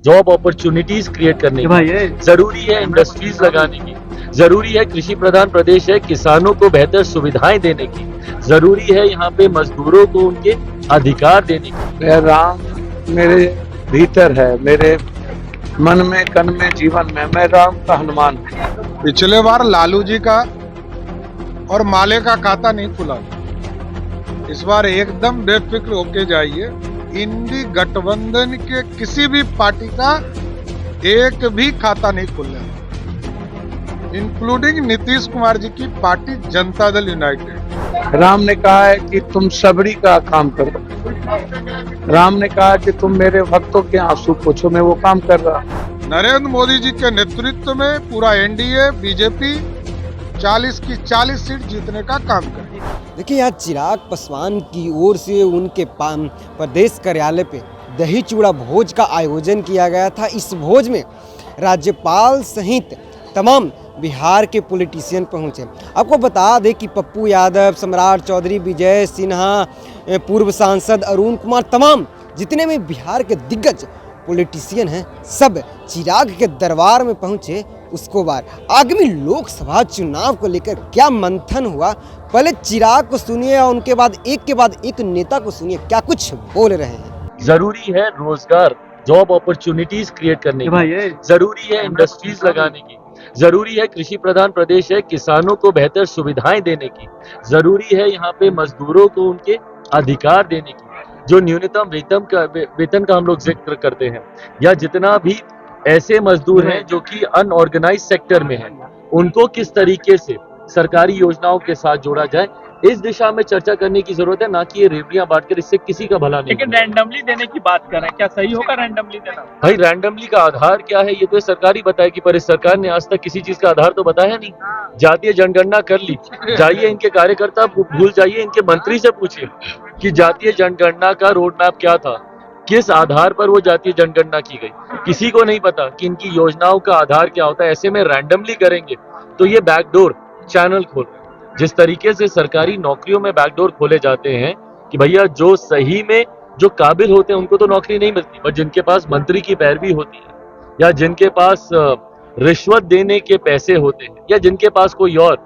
Job opportunities create करने की, जरूरी है इंडस्ट्रीज लगाने की, जरूरी है कृषि प्रधान प्रदेश है किसानों को बेहतर सुविधाएं देने की, जरूरी है यहाँ पे मजदूरों को उनके अधिकार देने की। राम मेरे भीतर है, मेरे मन में, कन में, जीवन में। मैं राम का हनुमान हूँ। पिछले बार लालू जी का और माले का खाता नहीं खुला, इस बार एकदम बेफिक्र होके जाइए। इंडी गठबंधन के किसी भी पार्टी का एक भी खाता नहीं खुलने वाला, इंक्लूडिंग नीतीश कुमार जी की पार्टी जनता दल यूनाइटेड। राम ने कहा है कि तुम सबरी का काम करो। राम ने कहा कि तुम मेरे भक्तों के आंसू पोछो। मैं वो काम कर रहा हूँ। नरेंद्र मोदी जी के नेतृत्व में पूरा एनडीए बीजेपी 40 की 40 सीट जीतने का काम कर रही है। देखिए, यहाँ चिराग पासवान की ओर से उनके प्रदेश कार्यालय पे दही चूड़ा भोज का आयोजन किया गया था। इस भोज में राज्यपाल सहित तमाम बिहार के पॉलिटिशियन पहुंचे। आपको बता दें कि पप्पू यादव, सम्राट चौधरी, विजय सिन्हा, पूर्व सांसद अरुण कुमार, तमाम जितने भी बिहार के दिग्गज पॉलिटिशियन हैं, सब चिराग के दरबार में पहुंचे। उसको बाद आगामी लोकसभा चुनाव को लेकर क्या मंथन हुआ, पहले चिराग को सुनिए और उनके बाद एक नेता को सुनिए क्या कुछ बोल रहे हैं। जरूरी है रोजगार, जॉब अपॉर्चुनिटीज क्रिएट करने की, जरूरी है इंडस्ट्रीज लगाने की, जरूरी है कृषि प्रधान प्रदेश है किसानों को बेहतर सुविधाएं देने की, जरूरी है यहाँ पे मजदूरों को उनके अधिकार देने की, जो न्यूनतम वेतन का हम लोग जिक्र करते हैं, या जितना भी ऐसे मजदूर हैं जो कि अनऑर्गेनाइज सेक्टर में हैं, उनको किस तरीके से सरकारी योजनाओं के साथ जोड़ा जाए, इस दिशा में चर्चा करने की जरूरत है, ना कि ये रेवड़ियां बांटकर इससे किसी का भला नहीं। लेकिन रैंडमली देने की बात कर रहे हैं, क्या सही होगा रैंडमली देना? भाई रैंडमली का आधार क्या है ये तो सरकार ही बताएगी, पर इस सरकार ने आज तक किसी चीज का आधार तो बताया नहीं। जातीय जनगणना कर ली, जाइए इनके कार्यकर्ता भूल जाइए, इनके मंत्री से पूछिए कि जातीय जनगणना का रोड मैप क्या था, किस आधार पर वो जातीय जनगणना की गई, किसी को नहीं पता कि इनकी योजनाओं का आधार क्या होता है। ऐसे में रैंडमली करेंगे तो ये बैकडोर चैनल खोल, जिस तरीके से सरकारी नौकरियों में बैकडोर खोले जाते हैं कि भैया जो सही में जो काबिल होते हैं उनको तो नौकरी नहीं मिलती, पर जिनके पास मंत्री की पैरवी होती है, या जिनके पास रिश्वत देने के पैसे होते हैं, या जिनके पास कोई और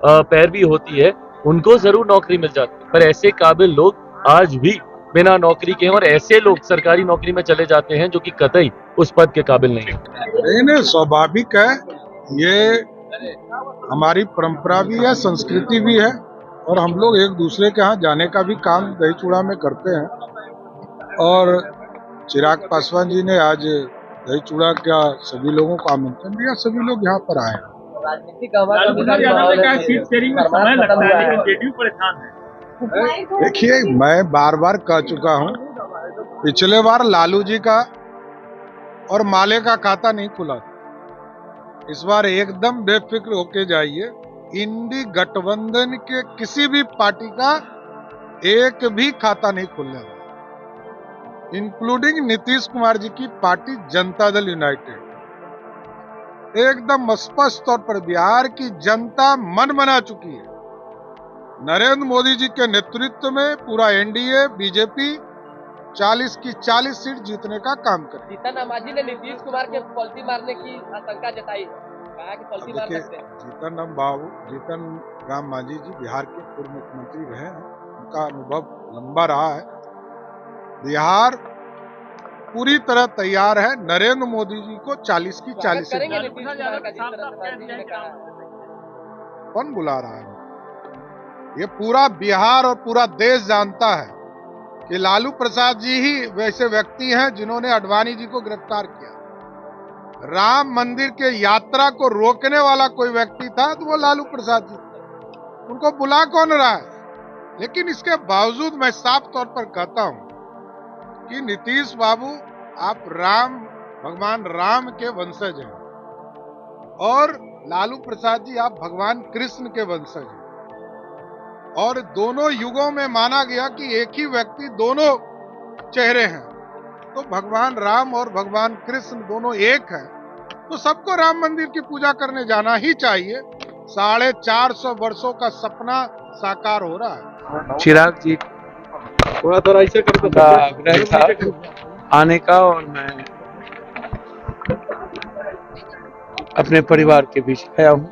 पैरवी होती है, उनको जरूर नौकरी मिल जाती है। पर ऐसे काबिल लोग आज भी बिना नौकरी के हैं, और ऐसे लोग सरकारी नौकरी में चले जाते हैं जो कि कतई उस पद के काबिल नहीं है। नहीं, स्वाभाविक है, ये हमारी परंपरा भी है, संस्कृति भी है, और हम लोग एक दूसरे के यहाँ जाने का भी काम दही चूड़ा में करते हैं। और चिराग पासवान जी ने आज दही चूड़ा का सभी लोगों को आमंत्रण दिया, सभी लोग यहाँ पर आए। देखिए, मैं बार बार कह चुका हूँ, पिछले बार लालू जी का और माले का खाता नहीं खुला, इस बार एकदम बेफिक्र होके जाइए। इंडी गठबंधन के किसी भी पार्टी का एक भी खाता नहीं खुलने वाला, इंक्लूडिंग नीतीश कुमार जी की पार्टी जनता दल यूनाइटेड। एकदम स्पष्ट तौर पर बिहार की जनता मन बना चुकी है। नरेंद्र मोदी जी के नेतृत्व में पूरा एनडीए बीजेपी 40 की 40 सीट जीतने का काम कर। जीतन रामांझी ने नीतीश कुमार के पलटी मारने की आशंका जताई, कहा कि पलटी मार सकते हैं। जीतन राम मांझी जी बिहार के पूर्व मुख्यमंत्री रहे हैं, उनका अनुभव लंबा रहा है। बिहार पूरी तरह तैयार है नरेंद्र मोदी जी को 40 की 40 सीट। कौन बुला रहा है? ये पूरा बिहार और पूरा देश जानता है कि लालू प्रसाद जी ही वैसे व्यक्ति हैं जिन्होंने आडवाणी जी को गिरफ्तार किया। राम मंदिर के यात्रा को रोकने वाला कोई व्यक्ति था तो वो लालू प्रसाद जी, उनको बुला कौन रहा है? लेकिन इसके बावजूद मैं साफ तौर पर कहता हूं कि नीतीश बाबू, आप भगवान राम के वंशज हैं, और लालू प्रसाद जी आप भगवान कृष्ण के वंशज हैं, और दोनों युगों में माना गया कि एक ही व्यक्ति दोनों चेहरे हैं, तो भगवान राम और भगवान कृष्ण दोनों एक हैं, तो सबको राम मंदिर की पूजा करने जाना ही चाहिए। 450 वर्षों का सपना साकार हो रहा है। चिराग जी थोड़ा ऐसे का आग्रह था आने का, और मैं अपने परिवार के बीच आया हूँ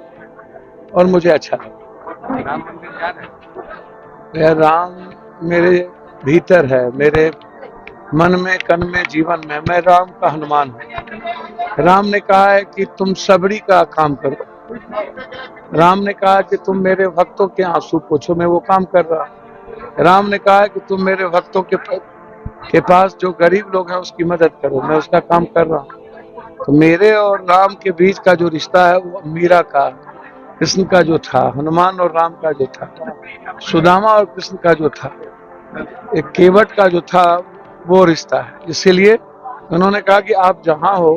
और मुझे अच्छा लगा। राम मंदिर जा रहे हैं? मेरा राम मेरे भीतर है, मेरे मन में, कन में, जीवन में। मैं राम का हनुमान हूँ। राम ने कहा है कि तुम सबरी का काम करो। राम ने कहा कि तुम मेरे भक्तों के आंसू पोंछो, मैं वो काम कर रहा हूँ। राम ने कहा कि तुम मेरे भक्तों के पास जो गरीब लोग हैं उसकी मदद करो, मैं उसका काम कर रहा हूँ। तो मेरे और राम के बीच का जो रिश्ता है वो मीरा का, कृष्ण का जो था, हनुमान और राम का जो था, सुदामा और कृष्ण का जो था, एक केवट का जो था, वो रिश्ता है। इसीलिए उन्होंने कहा कि आप जहाँ हो,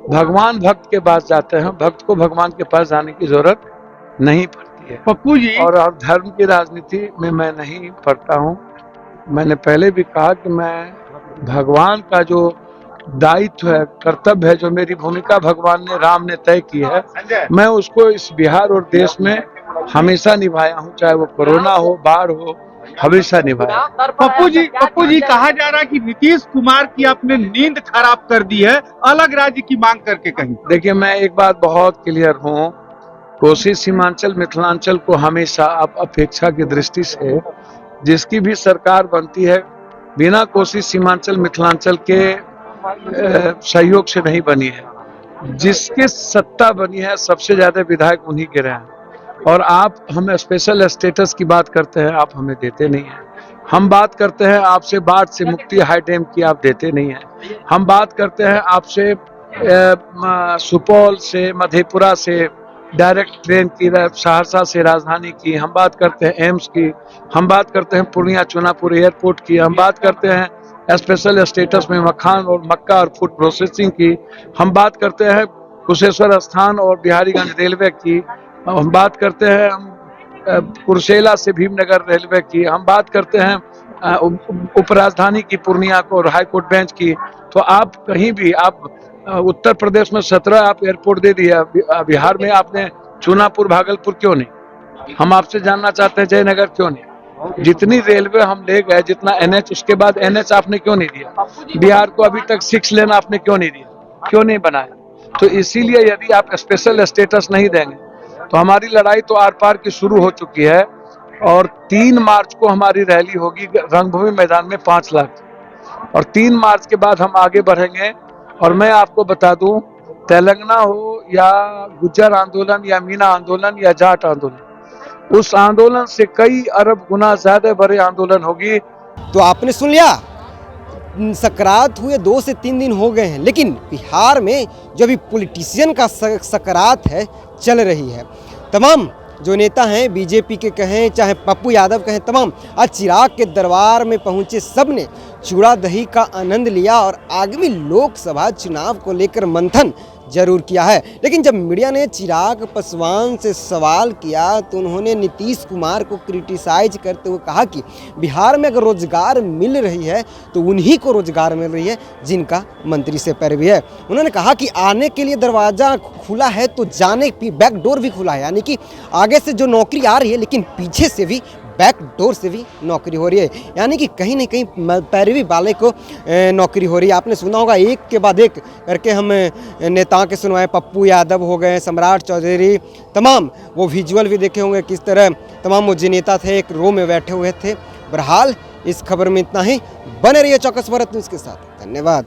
भगवान भक्त के पास जाते हैं, भक्त को भगवान के पास जाने की जरूरत नहीं पड़ती है। पप्पू जी, और अब धर्म की राजनीति में मैं नहीं पढ़ता हूँ। मैंने पहले भी कहा कि मैं भगवान का जो दायित्व है, कर्तव्य है, जो मेरी भूमिका भगवान ने, राम ने तय की है, मैं उसको इस बिहार और देश में हमेशा निभाया हूँ। चाहे वो कोरोना हो, बाढ़ हो, हमेशा निभाया। पप्पू जी कहा जा रहा है कि नीतीश कुमार की आपने नींद खराब कर दी है, अलग राज्य की मांग करके कहीं। देखिए, मैं एक बात बहुत क्लियर हूँ, कोसी सीमांचल मिथिलांचल को हमेशा अब अपेक्षा की दृष्टि से जिसकी भी सरकार बनती है, बिना कोसी सीमांचल मिथिलांचल के सहयोग से नहीं बनी है। जिसके सत्ता बनी है, सबसे ज्यादा विधायक उन्हीं के रहे हैं। और आप हमें स्पेशल स्टेटस की बात करते हैं, आप हमें देते नहीं हैं। हम बात करते हैं आपसे बाढ़ से मुक्ति हाई डैम की, आप देते नहीं हैं। हम बात करते हैं आपसे सुपौल से, मधेपुरा से डायरेक्ट ट्रेन की, सहरसा से राजधानी की, हम बात करते हैं एम्स की, हम बात करते हैं पूर्णिया चुनापुर एयरपोर्ट की, हम बात करते हैं स्पेशल स्टेटस में मखान और मक्का और फूड प्रोसेसिंग की, हम बात करते हैं कुशेश्वर स्थान और बिहारीगंज रेलवे की, हम बात करते हैं कुर्सेला से भीमनगर रेलवे की, हम बात करते हैं उपराजधानी की पूर्णिया को और हाईकोर्ट बेंच की। तो आप कहीं भी, आप उत्तर प्रदेश में 17 आप एयरपोर्ट दे दिया, बिहार में आपने चुनापुर भागलपुर क्यों नहीं? हम आपसे जानना चाहते हैं जयनगर क्यों नहीं? जितनी रेलवे हम ले गए, जितना एनएच, उसके बाद एनएच आपने क्यों नहीं दिया? बिहार को अभी तक 6 लेन आपने क्यों नहीं दिया, क्यों नहीं बनाया? तो इसीलिए यदि आप स्पेशल स्टेटस नहीं देंगे तो हमारी लड़ाई तो आर पार की शुरू हो चुकी है। और 3 मार्च को हमारी रैली होगी रंगभूमि मैदान में 5 लाख, और 3 मार्च के बाद हम आगे बढ़ेंगे। और मैं आपको बता दूं, तेलंगाना हो या गुज्जर आंदोलन या मीना आंदोलन या जाट आंदोलन, उस आंदोलन से कई अरब गुना ज्यादा बड़े आंदोलन होगी। तो आपने सुन लिया, सकरात हुए 2 से 3 दिन हो गए हैं, लेकिन बिहार में जो अभी पॉलिटिशियन का सकरात है चल रही है। तमाम जो नेता हैं, बीजेपी के कहें चाहे पप्पू यादव कहें, तमाम आज चिराग के दरबार में पहुंचे, सब ने चूड़ा दही का आनंद लिया और आगामी लोकसभा चुनाव को लेकर मंथन जरूर किया है। लेकिन जब मीडिया ने चिराग पासवान से सवाल किया तो उन्होंने नीतीश कुमार को क्रिटिसाइज करते हुए कहा कि बिहार में अगर रोजगार मिल रही है तो उन्हीं को रोजगार मिल रही है जिनका मंत्री से पैरवी है। उन्होंने कहा कि आने के लिए दरवाज़ा खुला है तो जाने बैक डोर भी खुला है, यानी कि आगे से जो नौकरी आ रही है लेकिन पीछे से भी बैक डोर से भी नौकरी हो रही है, यानी कि कहीं ना कहीं पैरवी वाले को नौकरी हो रही है। आपने सुना होगा, एक के बाद एक करके हम नेताओं के सुनवाए, पप्पू यादव हो गए, सम्राट चौधरी, तमाम वो विजुअल भी देखे होंगे किस तरह तमाम वो जो नेता थे एक रो में बैठे हुए थे। बहरहाल इस खबर में इतना ही। बने रहिए चौकस भारत न्यूज़ के साथ। धन्यवाद।